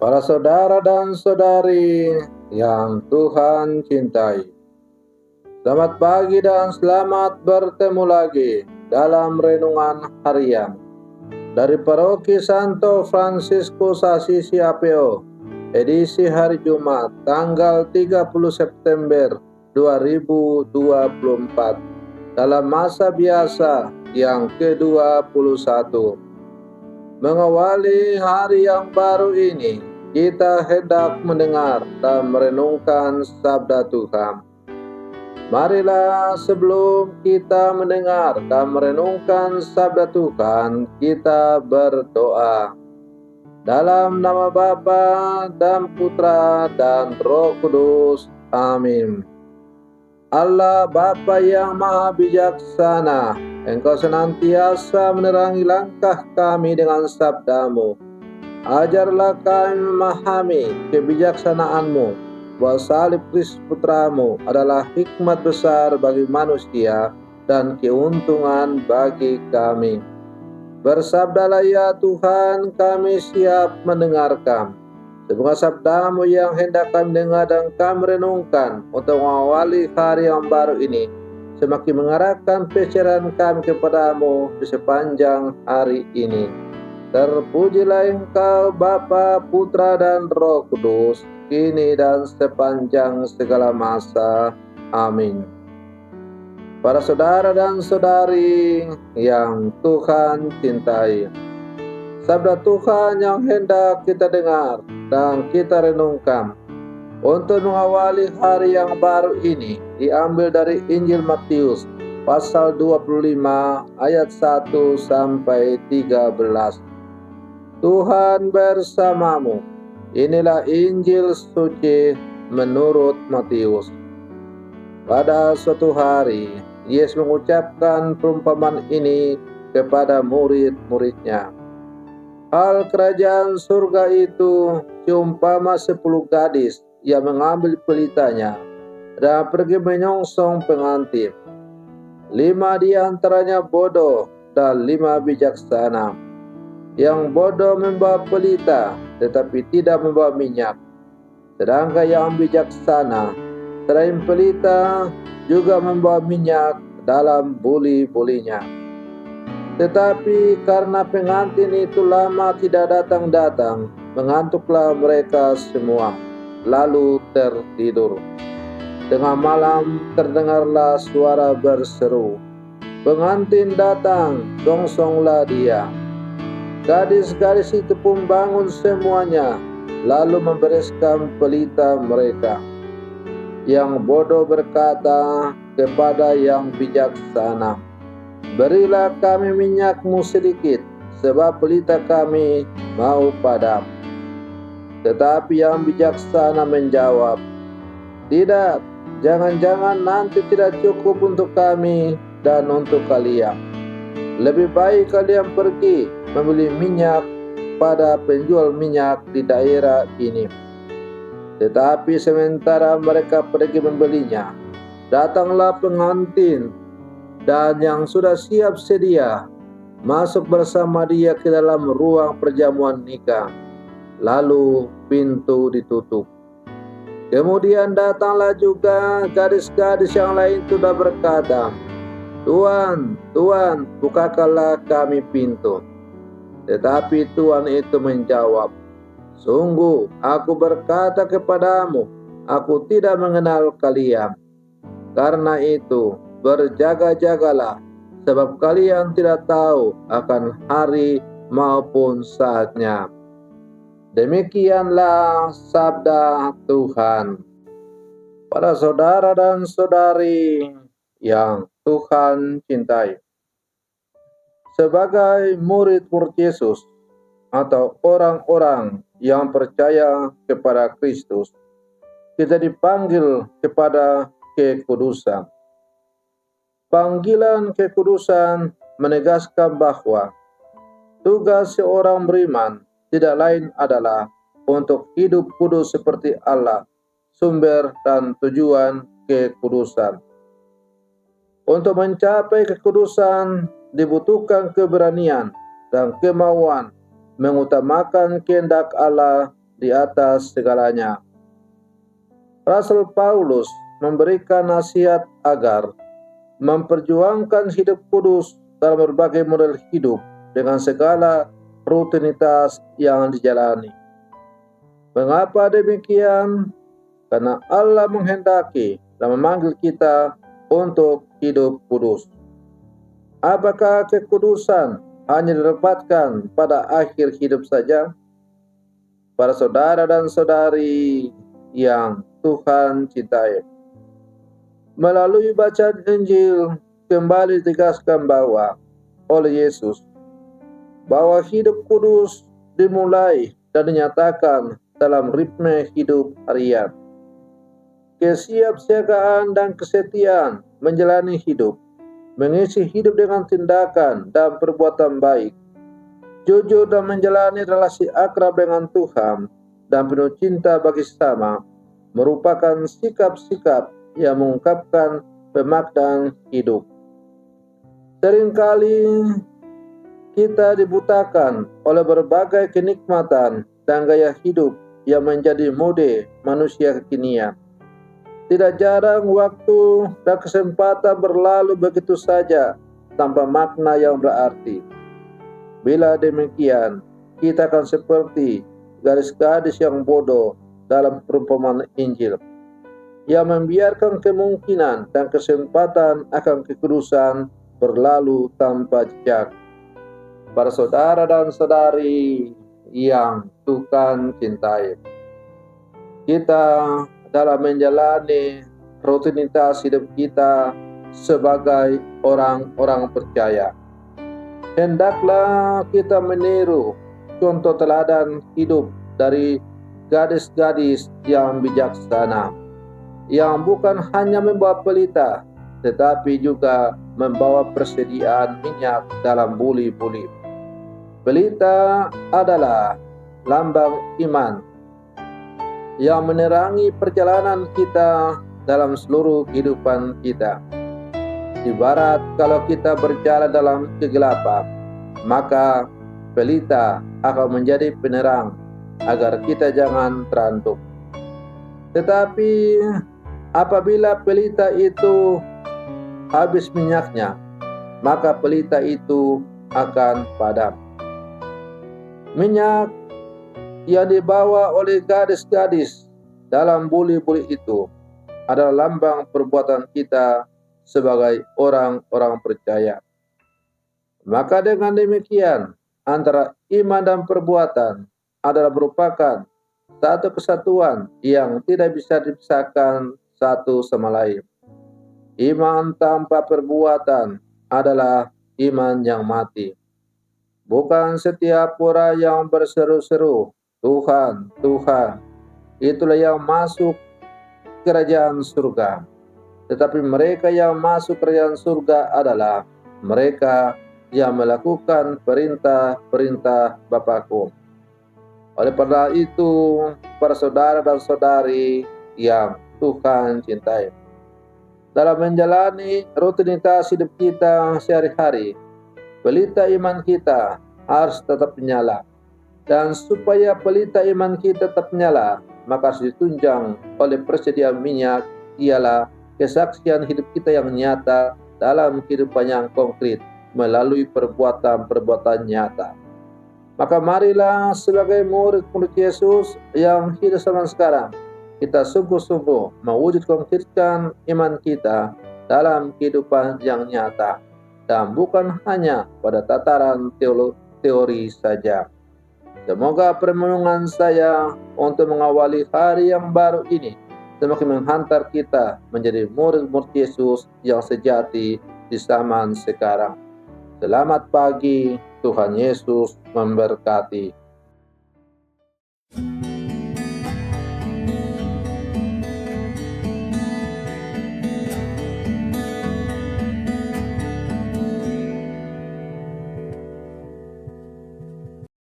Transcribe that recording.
Para saudara dan saudari yang Tuhan cintai, selamat pagi dan selamat bertemu lagi dalam renungan harian dari Paroki Santo Fransiskus Assisi APO, edisi hari Jumat, tanggal 30 September 2024, dalam masa biasa yang ke-21. Mengawali hari yang baru ini, kita hendak mendengar dan merenungkan sabda Tuhan. Marilah sebelum kita mendengar dan merenungkan sabda Tuhan, kita berdoa. Dalam nama Bapa dan Putra dan Roh Kudus. Amin. Allah Bapa yang Maha Bijaksana, Engkau senantiasa menerangi langkah kami dengan sabda-Mu. Ajarlah kami memahami kebijaksanaan-Mu, bahwa salib Kristus Putra-Mu adalah hikmat besar bagi manusia dan keuntungan bagi kami. Bersabdalah ya Tuhan, kami siap mendengarkan. Semoga sabda-Mu yang hendak kami dengar dan kami renungkan untuk mengawali hari yang baru ini semakin mengarahkan pikiran kami kepada-Mu di sepanjang hari ini. Terpujilah Engkau Bapa, Putra dan Roh Kudus, kini dan sepanjang segala masa. Amin. Para saudara dan saudari yang Tuhan cintai, sabda Tuhan yang hendak kita dengar dan kita renungkan untuk mengawali hari yang baru ini diambil dari Injil Matius pasal 25 ayat 1 sampai 13. Tuhan bersamamu. Inilah Injil suci menurut Matius. Pada suatu hari, Yesus mengucapkan perumpamaan ini kepada murid-muridnya. Hal kerajaan surga itu seumpama 10 gadis yang mengambil pelitanya dan pergi menyongsong pengantin. 5 di antaranya bodoh dan 5 bijaksana. Yang bodoh membawa pelita tetapi tidak membawa minyak, sedangkan yang bijaksana selain pelita juga membawa minyak dalam buli-bulinya. Tetapi karena pengantin itu lama tidak datang-datang, mengantuklah mereka semua, lalu tertidur. Tengah malam terdengarlah suara berseru, "Pengantin datang, songsonglah dia." Gadis-gadis itu pun bangun semuanya, lalu membereskan pelita mereka. Yang bodoh berkata kepada yang bijaksana, "Berilah kami minyakmu sedikit, sebab pelita kami mau padam." Tetapi yang bijaksana menjawab, "Tidak, jangan-jangan nanti tidak cukup untuk kami dan untuk kalian. Lebih baik kalian pergi membeli minyak pada penjual minyak di daerah ini." Tetapi sementara mereka pergi membelinya, datanglah pengantin dan yang sudah siap sedia masuk bersama dia ke dalam ruang perjamuan nikah. Lalu pintu ditutup. Kemudian datanglah juga gadis-gadis yang lain itu dan berkata, "Tuan, Tuan, bukakanlah kami pintu." Tetapi Tuan itu menjawab, "Sungguh, aku berkata kepadamu, aku tidak mengenal kalian. Karena itu, berjaga-jagalah, sebab kalian tidak tahu akan hari maupun saatnya." Demikianlah sabda Tuhan. Para saudara dan saudari yang Tuhan cintai, sebagai murid-murid Yesus atau orang-orang yang percaya kepada Kristus, kita dipanggil kepada kekudusan. Panggilan kekudusan menegaskan bahwa tugas seorang beriman tidak lain adalah untuk hidup kudus seperti Allah, sumber dan tujuan kekudusan. Untuk mencapai kekudusan dibutuhkan keberanian dan kemauan mengutamakan kehendak Allah di atas segalanya. Rasul Paulus memberikan nasihat agar memperjuangkan hidup kudus dalam berbagai model hidup dengan segala rutinitas yang dijalani. Mengapa demikian? Karena Allah menghendaki dan memanggil kita untuk hidup kudus. Apakah kekudusan hanya didapatkan pada akhir hidup saja? Para saudara dan saudari yang Tuhan cintai, melalui bacaan Injil kembali ditegaskan oleh Yesus bahwa hidup kudus dimulai dan dinyatakan dalam ritme hidup harian. Kesiapsiagaan dan kesetiaan menjalani hidup, mengisi hidup dengan tindakan dan perbuatan baik, jujur dan menjalani relasi akrab dengan Tuhan, dan penuh cinta bagi sesama, merupakan sikap-sikap yang mengungkapkan pemaknaan hidup. Seringkali kita dibutakan oleh berbagai kenikmatan dan gaya hidup yang menjadi mode manusia kekinian. Tidak jarang waktu dan kesempatan berlalu begitu saja tanpa makna yang berarti. Bila demikian, kita akan seperti gadis-gadis yang bodoh dalam perumpamaan Injil, yang membiarkan kemungkinan dan kesempatan akan kekudusan berlalu tanpa jejak. Para saudara dan saudari yang Tuhan cintai, kita dalam menjalani rutinitas hidup kita sebagai orang-orang percaya, hendaklah kita meniru contoh teladan hidup dari gadis-gadis yang bijaksana, yang bukan hanya membawa pelita, tetapi juga membawa persediaan minyak dalam buli-buli. Pelita adalah lambang iman yang menerangi perjalanan kita dalam seluruh kehidupan kita. Ibarat kalau kita berjalan dalam kegelapan, maka pelita akan menjadi penerang agar kita jangan terantuk. Tetapi apabila pelita itu habis minyaknya, maka pelita itu akan padam. Minyak yang dibawa oleh gadis-gadis dalam buli-buli itu adalah lambang perbuatan kita sebagai orang-orang percaya. Maka dengan demikian, antara iman dan perbuatan adalah merupakan satu kesatuan yang tidak bisa dipisahkan satu sama lain. Iman tanpa perbuatan adalah iman yang mati. Bukan setiap orang yang berseru-seru, Tuhan, Tuhan, itulah yang masuk kerajaan surga. Tetapi mereka yang masuk kerajaan surga adalah mereka yang melakukan perintah-perintah Bapakku. Oleh karena itu, para saudara dan saudari yang Tuhan cintai, dalam menjalani rutinitas hidup kita sehari-hari, pelita iman kita harus tetap menyala. Dan supaya pelita iman kita tetap menyala, maka harus ditunjang oleh persediaan minyak, ialah kesaksian hidup kita yang nyata dalam kehidupan yang konkret melalui perbuatan-perbuatan nyata. Maka marilah sebagai murid-murid Yesus yang hidup zaman sekarang, kita sungguh-sungguh mewujud konkretkan iman kita dalam kehidupan yang nyata, dan bukan hanya pada tataran teori saja. Semoga permenungan saya untuk mengawali hari yang baru ini semakin menghantar kita menjadi murid-murid Yesus yang sejati di zaman sekarang. Selamat pagi, Tuhan Yesus memberkati.